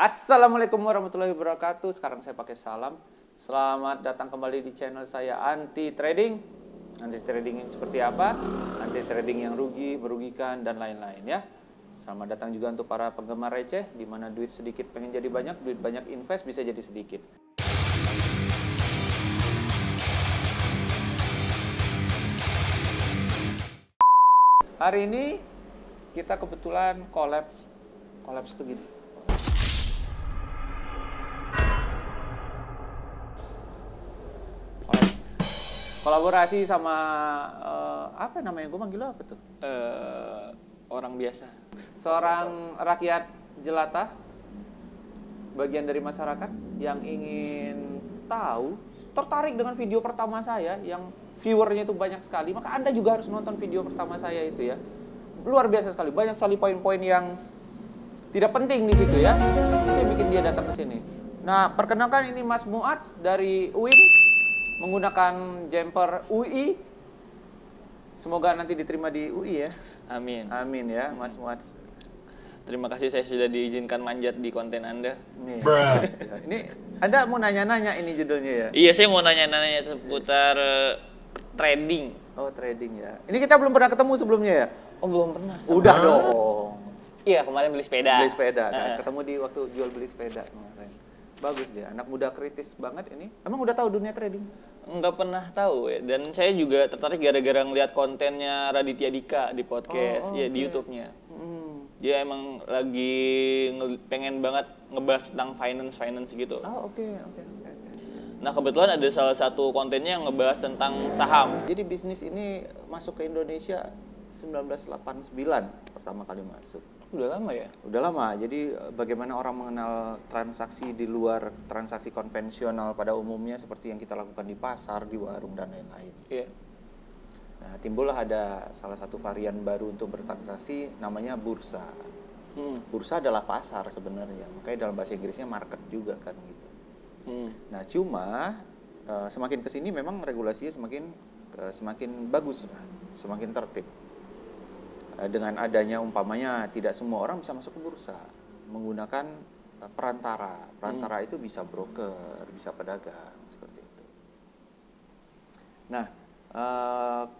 Assalamualaikum warahmatullahi wabarakatuh. Sekarang saya pakai salam. Selamat datang kembali di channel saya Anti Trading. Anti Trading ini seperti apa? Anti Trading yang rugi, merugikan, dan lain-lain ya. Selamat datang juga untuk para penggemar receh, di mana duit sedikit pengen jadi banyak, duit banyak invest bisa jadi sedikit. Hari ini kita kebetulan collabs itu gini. Kolaborasi sama apa namanya? Gue manggil lo apa tuh? Orang biasa. Seorang rakyat jelata, bagian dari masyarakat yang ingin tahu, tertarik dengan video pertama saya yang viewernya itu banyak sekali, maka Anda juga harus nonton video pertama saya itu ya. Luar biasa sekali, banyak sekali poin-poin yang tidak penting di situ ya. Itu yang bikin dia datang ke sini. Nah, perkenalkan ini Mas Muats dari UIN, menggunakan jumper UI. Semoga nanti diterima di UI ya. Amin. Amin ya, Mas Muats. Terima kasih saya sudah diizinkan manjat di konten Anda. Ini Anda mau nanya-nanya ini judulnya ya? Iya, saya mau nanya-nanya seputar trading. Oh, trading ya. Ini kita belum pernah ketemu sebelumnya ya? Oh, belum pernah. Udah dong. Iya, kemarin beli sepeda. Beli sepeda kan? Ketemu di waktu jual beli sepeda kemarin. Bagus dia, anak muda kritis banget ini. Emang udah tahu dunia trading? Nggak pernah tahu ya. Dan saya juga tertarik gara-gara ngeliat kontennya Raditya Dika di podcast, ya di YouTube-nya. Dia emang lagi pengen banget ngebahas tentang finance gitu. Oh, oke. Nah, kebetulan ada salah satu kontennya yang ngebahas tentang saham. Jadi bisnis ini masuk ke Indonesia 1989 pertama kali masuk. Udah lama ya? Udah lama. Jadi bagaimana orang mengenal transaksi di luar transaksi konvensional pada umumnya seperti yang kita lakukan di pasar, di warung dan lain-lain. Iya. Nah, timbullah ada salah satu varian baru untuk bertransaksi namanya bursa. Bursa adalah pasar sebenarnya. Makanya dalam bahasa Inggrisnya market juga kan gitu. Nah, cuma semakin kesini memang regulasinya semakin bagus lah, semakin tertib. Dengan adanya umpamanya tidak semua orang bisa masuk ke bursa menggunakan perantara. Perantara itu bisa broker, bisa pedagang seperti itu. Nah,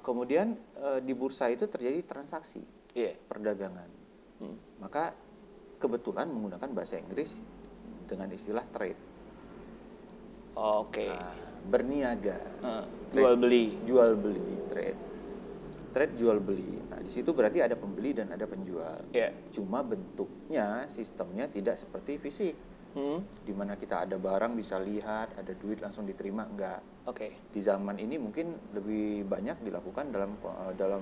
kemudian di bursa itu terjadi transaksi, perdagangan. Maka kebetulan menggunakan bahasa Inggris dengan istilah trade. Oke. Nah, berniaga, Jual beli, trade. Trade jual beli. Nah, di situ berarti ada pembeli dan ada penjual. Cuma bentuknya, sistemnya tidak seperti fisik. Di mana kita ada barang bisa lihat, ada duit langsung diterima, enggak. Di zaman ini mungkin lebih banyak dilakukan dalam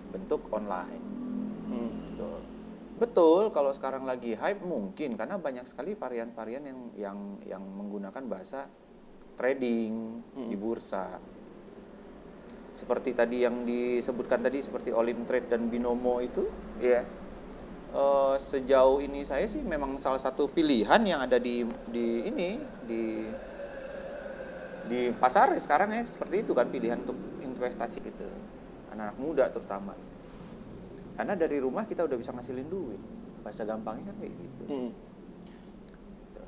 bentuk online. Betul, kalau sekarang lagi hype mungkin karena banyak sekali varian-varian yang menggunakan bahasa trading di bursa. Seperti tadi yang disebutkan tadi, seperti Olim Trade dan Binomo itu, sejauh ini saya sih memang salah satu pilihan yang ada di pasar sekarang ya, seperti itu kan pilihan untuk investasi gitu, anak-anak muda terutama. Karena dari rumah kita udah bisa ngasilin duit, bahasa gampangnya kan kayak gitu.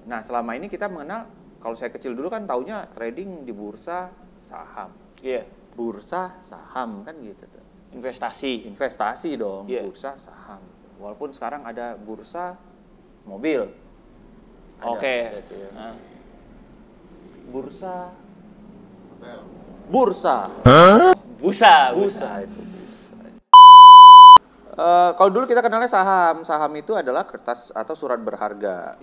Nah, selama ini kita mengenal, kalau saya kecil dulu kan taunya trading di bursa saham. Bursa saham kan gitu tuh. Investasi dong, bursa saham. Walaupun sekarang ada bursa mobil. Gitu ya. Bursa itu. Kalau dulu kita kenalnya saham. Saham itu adalah kertas atau surat berharga.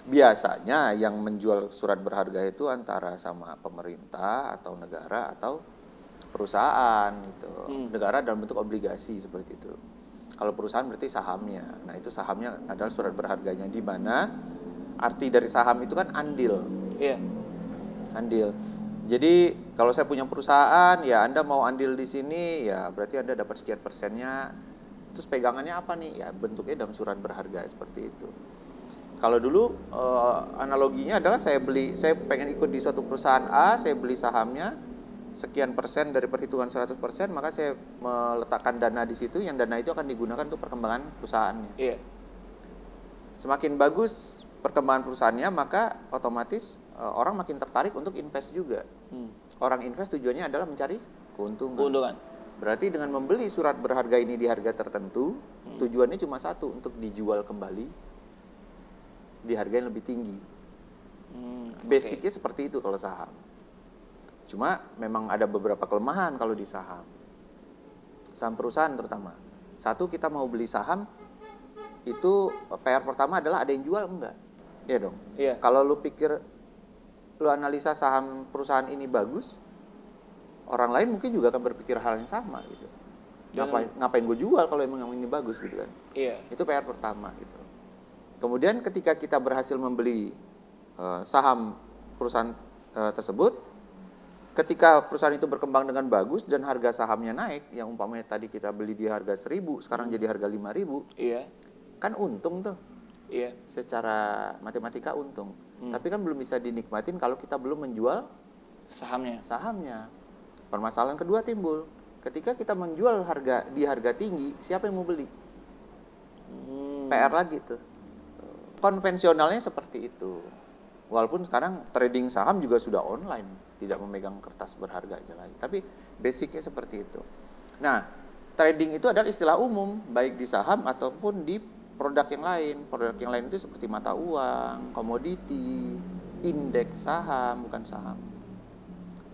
Biasanya yang menjual surat berharga itu antara sama pemerintah atau negara atau perusahaan gitu. Negara dalam bentuk obligasi seperti itu. Kalau perusahaan berarti sahamnya. Nah, itu sahamnya adalah surat berharganya, di mana arti dari saham itu kan andil. Andil. Jadi kalau saya punya perusahaan, ya Anda mau andil di sini, ya berarti Anda dapat sekian persennya. Terus pegangannya apa nih? Ya bentuknya dalam surat berharga seperti itu. Kalau dulu analoginya adalah saya pengen ikut di suatu perusahaan A, saya beli sahamnya sekian persen dari perhitungan 100%, maka saya meletakkan dana di situ, yang dana itu akan digunakan untuk perkembangan perusahaannya. Semakin bagus perkembangan perusahaannya, maka otomatis orang makin tertarik untuk invest juga. Orang invest tujuannya adalah mencari keuntungan. Berarti dengan membeli surat berharga ini di harga tertentu, tujuannya cuma satu, untuk dijual kembali di harga yang lebih tinggi. Basicnya seperti itu kalau saham. Cuma memang ada beberapa kelemahan kalau di saham. Saham perusahaan terutama. Satu, kita mau beli saham, itu PR pertama adalah ada yang jual enggak? Iya dong. Iya. Kalau lu pikir, lu analisa saham perusahaan ini bagus, orang lain mungkin juga akan berpikir hal yang sama gitu. Ngapain gue jual kalau emang ini bagus gitu kan? Iya. Itu PR pertama gitu. Kemudian ketika kita berhasil membeli saham perusahaan tersebut, ketika perusahaan itu berkembang dengan bagus dan harga sahamnya naik, yang umpamanya tadi kita beli di harga 1.000, sekarang jadi harga 5.000, iya, kan untung tuh. Iya. Secara matematika untung. Tapi kan belum bisa dinikmatin kalau kita belum menjual sahamnya. Permasalahan kedua timbul. Ketika kita menjual di harga tinggi, siapa yang mau beli? PR lagi tuh. Konvensionalnya seperti itu. Walaupun sekarang trading saham juga sudah online, tidak memegang kertas berharga aja lagi. Tapi basicnya seperti itu. Nah, trading itu adalah istilah umum, baik di saham ataupun di produk yang lain. Produk yang lain itu seperti mata uang, komoditi, indeks saham, bukan saham.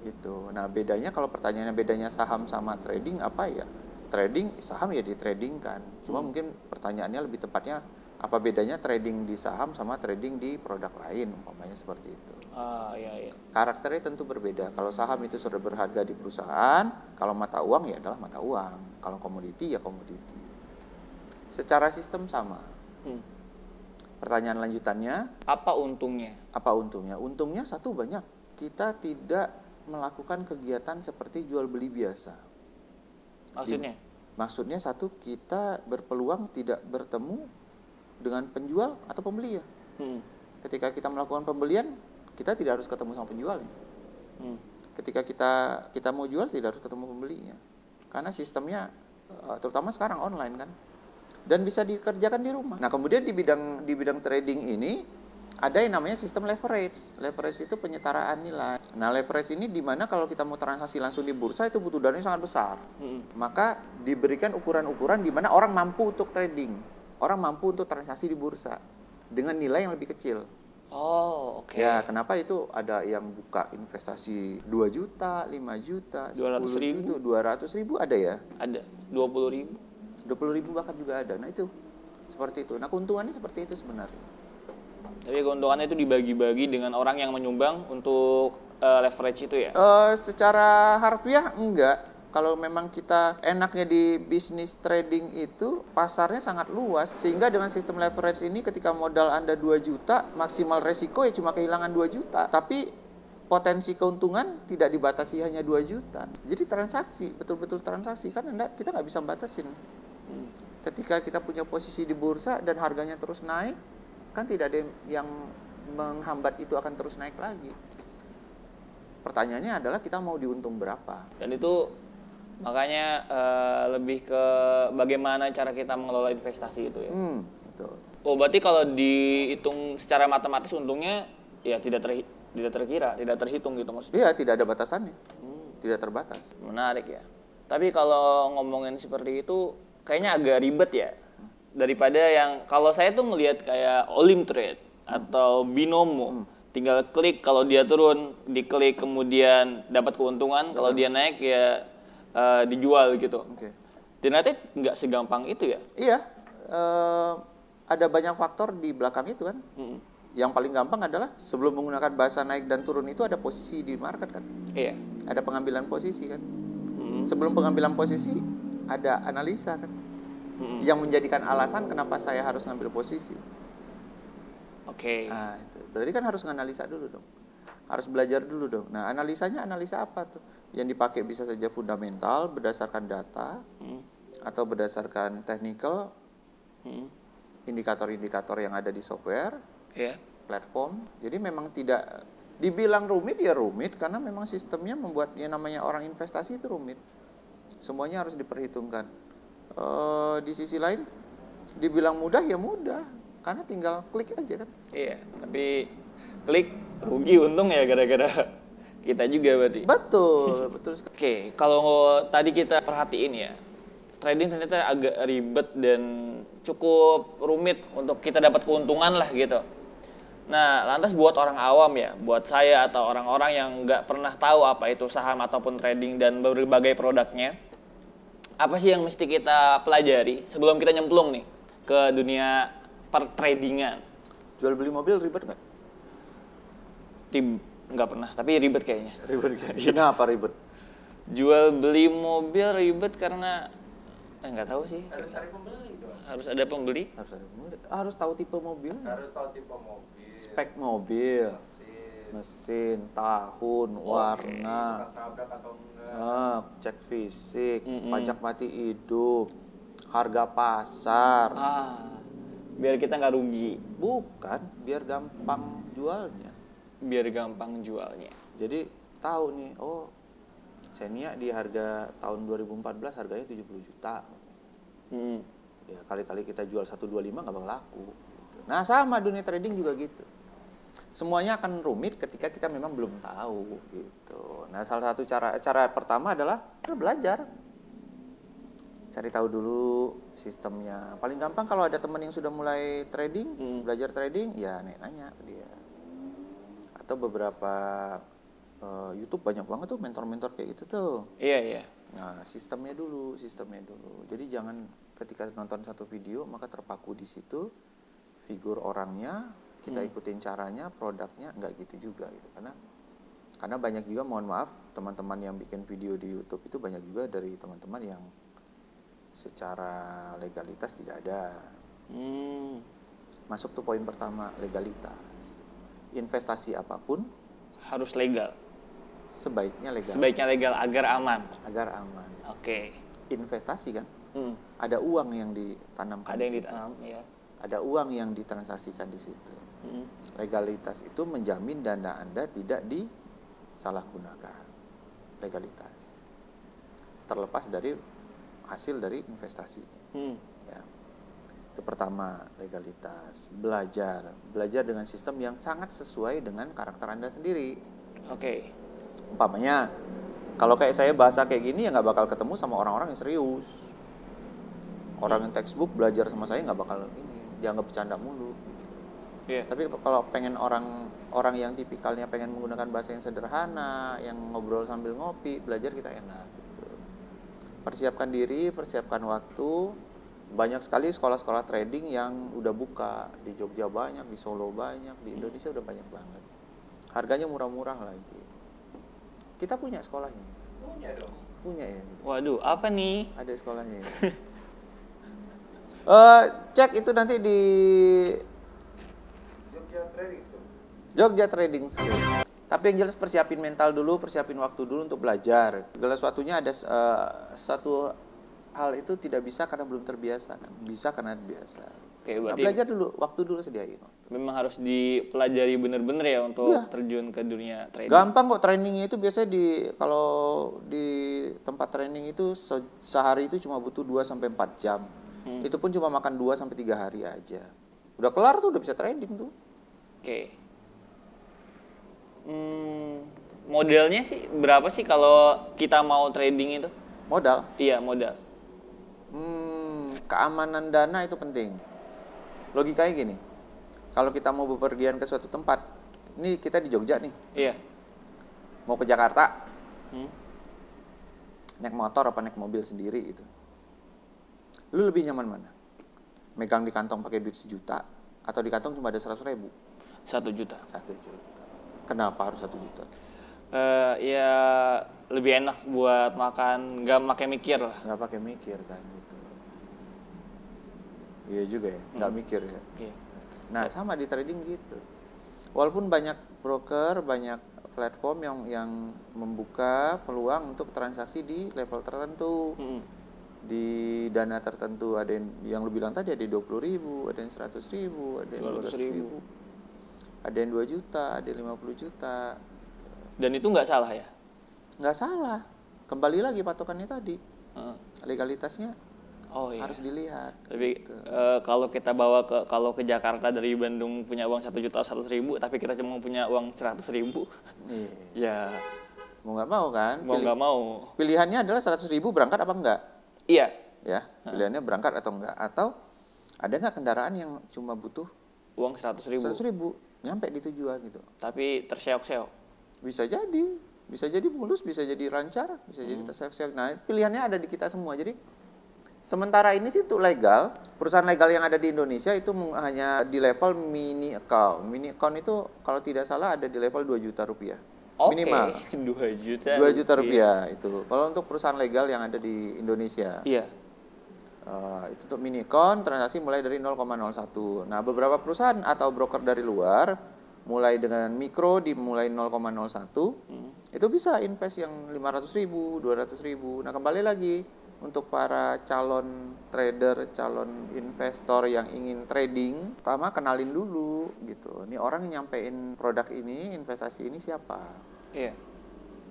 Itu. Nah, bedanya, kalau pertanyaannya bedanya saham sama trading apa ya? Trading, saham ya ditradingkan. Cuma mungkin pertanyaannya lebih tepatnya, apa bedanya trading di saham sama trading di produk lain, umpamanya seperti itu. Iya. Karakternya tentu berbeda. Kalau saham itu sudah berharga di perusahaan, kalau mata uang ya adalah mata uang, kalau komoditi ya komoditi. Secara sistem sama. Pertanyaan lanjutannya, apa untungnya? Apa untungnya? Untungnya satu, banyak. Kita tidak melakukan kegiatan seperti jual beli biasa. Maksudnya satu, kita berpeluang tidak bertemu dengan penjual atau pembeli ya. Ketika kita melakukan pembelian, kita tidak harus ketemu sama penjualnya. Ketika kita mau jual, tidak harus ketemu pembelinya. Karena sistemnya terutama sekarang online kan. Dan bisa dikerjakan di rumah. Nah, kemudian di bidang trading ini ada yang namanya sistem leverage. Leverage itu penyetaraan nilai. Nah, leverage ini di mana kalau kita mau transaksi langsung di bursa itu butuh dana yang sangat besar. Maka diberikan ukuran-ukuran di mana orang mampu untuk trading. Orang mampu untuk transaksi di bursa dengan nilai yang lebih kecil. Oke. Ya, kenapa itu ada yang buka investasi 2 juta, 5 juta, 10 juta, 200 ribu ada ya? Ada, 20 ribu. 20 ribu bahkan juga ada. Nah, itu seperti itu. Nah, keuntungannya seperti itu sebenarnya. Tapi keuntungannya itu dibagi-bagi dengan orang yang menyumbang untuk leverage itu ya? Secara harfiah enggak. Kalau memang kita enaknya di bisnis trading itu pasarnya sangat luas. Sehingga dengan sistem leverage ini ketika modal Anda 2 juta, maksimal resiko ya cuma kehilangan 2 juta. Tapi potensi keuntungan tidak dibatasi hanya 2 juta. Jadi transaksi, betul-betul transaksi. Kan kita nggak bisa batasin. Ketika kita punya posisi di bursa dan harganya terus naik, kan tidak ada yang menghambat itu akan terus naik lagi. Pertanyaannya adalah kita mau diuntung berapa. Dan itu makanya lebih ke bagaimana cara kita mengelola investasi itu ya. Betul. Berarti kalau dihitung secara matematis untungnya ya tidak terkira, tidak terhitung gitu maksudnya. Iya, tidak ada batasannya. Tidak terbatas. Menarik ya. Tapi kalau ngomongin seperti itu kayaknya agak ribet ya. Daripada yang kalau saya tuh ngelihat kayak Olim Trade atau Binomo, tinggal klik, kalau dia turun diklik kemudian dapat keuntungan, kalau dia naik ya dijual gitu. Ternyata nggak segampang itu ya? Iya, ada banyak faktor di belakang itu kan. Yang paling gampang adalah sebelum menggunakan bahasa naik dan turun itu ada posisi di market kan. Iya. Ada pengambilan posisi kan. Sebelum pengambilan posisi ada analisa kan. Yang menjadikan alasan kenapa saya harus ngambil posisi. Nah, itu. Berarti kan harus nganalisa dulu dong. Harus belajar dulu dong. Nah, analisanya analisa apa tuh? Yang dipakai bisa saja fundamental berdasarkan data atau berdasarkan technical, indikator-indikator yang ada di software, platform. Jadi memang tidak dibilang rumit ya rumit karena memang sistemnya membuat yang namanya orang investasi itu rumit. Semuanya harus diperhitungkan. Di sisi lain dibilang mudah ya mudah Karena tinggal klik aja kan. Iya, tapi klik rugi untung ya gara-gara kita juga berarti. Betul, betul. Oke, kalau tadi kita perhatiin ya, trading ternyata agak ribet dan cukup rumit untuk kita dapat keuntungan lah gitu. Nah, lantas buat orang awam ya, buat saya atau orang-orang yang nggak pernah tahu apa itu saham ataupun trading dan berbagai produknya, apa sih yang mesti kita pelajari sebelum kita nyemplung nih ke dunia pertradingan? Jual beli mobil ribet nggak? Nggak pernah, tapi ribet kayaknya. Ribet kayaknya. Kenapa ribet? Jual beli mobil ribet karena nggak tahu sih. Harus cari pembeli dong. Harus ada pembeli. Harus tahu tipe mobil. Harus tahu tipe mobil. Spek mobil. Mesin, tahun, warna. Bekas nabrak atau enggak. Cek fisik, pajak mati hidup, harga pasar. Biar kita nggak rugi. Bukan, biar gampang jualnya. Biar gampang jualnya. Jadi tahu nih, oh Xenia di harga tahun 2014 harganya 70 juta. Ya kali-kali kita jual 125 nggak bakal laku. Gitu. Nah sama dunia trading juga gitu. Semuanya akan rumit ketika kita memang belum tahu gitu. Nah salah satu cara pertama adalah belajar. Cari tahu dulu sistemnya. Paling gampang kalau ada teman yang sudah mulai trading, belajar trading, ya nanya ke dia. Atau beberapa YouTube banyak banget tuh mentor-mentor kayak gitu tuh. Iya. Nah, sistemnya dulu. Jadi jangan ketika nonton satu video maka terpaku di situ, figur orangnya, kita ikutin caranya, produknya, nggak gitu juga gitu. Karena banyak juga, mohon maaf, teman-teman yang bikin video di YouTube itu banyak juga dari teman-teman yang secara legalitas tidak ada. Masuk tuh poin pertama, legalitas. Investasi apapun harus legal. Sebaiknya legal agar aman. Oke. Investasi kan, ada uang yang ditanamkan. Ada yang ditanam, ya. Ada uang yang ditransaksikan di situ. Legalitas itu menjamin dana Anda tidak disalahgunakan. Legalitas. Terlepas dari hasil dari investasi. Ya. Itu pertama, legalitas. Belajar dengan sistem yang sangat sesuai dengan karakter Anda sendiri. Oke. Umpamanya, kalau kayak saya bahasa kayak gini ya nggak bakal ketemu sama orang-orang yang serius. Orang yang textbook belajar sama saya nggak bakal dianggap bercanda mulu. Yeah. Tapi kalau pengen orang yang tipikalnya pengen menggunakan bahasa yang sederhana, yang ngobrol sambil ngopi, belajar kita enak. Gitu. Persiapkan diri, persiapkan waktu. Banyak sekali sekolah-sekolah trading yang udah buka di Jogja banyak, di Solo banyak, di Indonesia udah banyak banget. Harganya murah-murah lagi. Kita punya sekolahnya. Punya dong. Punya ya. Waduh, apa nih? Ada sekolahnya. Cek itu nanti di Jogja Trading School. Tapi yang jelas persiapin mental dulu, persiapin waktu dulu untuk belajar. Segala sesuatunya ada satu hal itu tidak bisa karena belum terbiasa kan. Bisa karena biasa. Oke, berarti belajar dulu, waktu dulu sediain. Memang harus dipelajari bener-bener ya untuk terjun ke dunia trading. Gampang kok trainingnya itu biasanya kalau di tempat training itu sehari itu cuma butuh 2-4 jam. Itu pun cuma makan 2-3 hari aja. Udah kelar tuh, udah bisa trading tuh. Oke. Modelnya sih berapa sih kalau kita mau trading itu? Modal? Iya, modal. Keamanan dana itu penting. Logikanya gini, kalau kita mau bepergian ke suatu tempat, ini kita di Jogja nih. Iya. Mau ke Jakarta, naik motor apa naik mobil sendiri gitu. Lu lebih nyaman mana? Megang di kantong pakai duit 1 juta, atau di kantong cuma ada 100.000? 1 juta. 1 juta. Kenapa harus 1 juta? Ya lebih enak buat makan, nggak pakai mikir lah. Nggak pakai mikir kan gitu. Iya juga ya, nggak mikir ya. Iya. Nah sama di trading gitu. Walaupun banyak broker, banyak platform yang membuka peluang untuk transaksi di level tertentu, di dana tertentu. Ada yang lu bilang tadi ada 20.000, ada yang 100.000, ada yang 200.000, ada yang 2 juta, ada yang 50 juta. Dan itu nggak salah ya? Nggak salah. Kembali lagi patokannya tadi, legalitasnya Oh iya. Harus dilihat. Tapi gitu. kalau kita kalau ke Jakarta dari Bandung punya uang 1.100.000, tapi kita cuma punya uang 100.000, Iya. ya Mau nggak mau kan? mau nggak mau. Pilihannya adalah 100.000 berangkat apa enggak? Iya. Ya, pilihannya berangkat atau enggak? Atau ada nggak kendaraan yang cuma butuh Uang 100.000. 100.000 nyampe di tujuan gitu? Tapi terseok-seok. Bisa jadi mulus, bisa jadi lancar, bisa jadi terseok-seok. Nah, pilihannya ada di kita semua. Jadi sementara ini sih untuk legal, perusahaan legal yang ada di Indonesia itu hanya di level mini account. Mini account itu kalau tidak salah ada di level 2 juta rupiah. Minimal. 2 juta. 2 juta rupiah itu. Kalau untuk perusahaan legal yang ada di Indonesia. Iya. Itu untuk mini account transaksi mulai dari 0,01. Nah, beberapa perusahaan atau broker dari luar mulai dengan mikro dimulai 0,01 itu bisa invest yang 500.000, 200.000. Nah, kembali lagi untuk para calon trader, calon investor yang ingin trading, pertama kenalin dulu gitu. Ini orang yang nyampein produk ini, investasi ini siapa? Iya.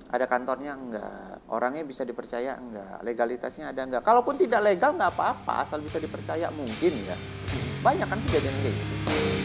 Ada kantornya enggak? Orangnya bisa dipercaya enggak? Legalitasnya ada enggak? Kalaupun tidak legal enggak apa-apa, asal bisa dipercaya mungkin ya. Banyak kan kejadian kayak gitu.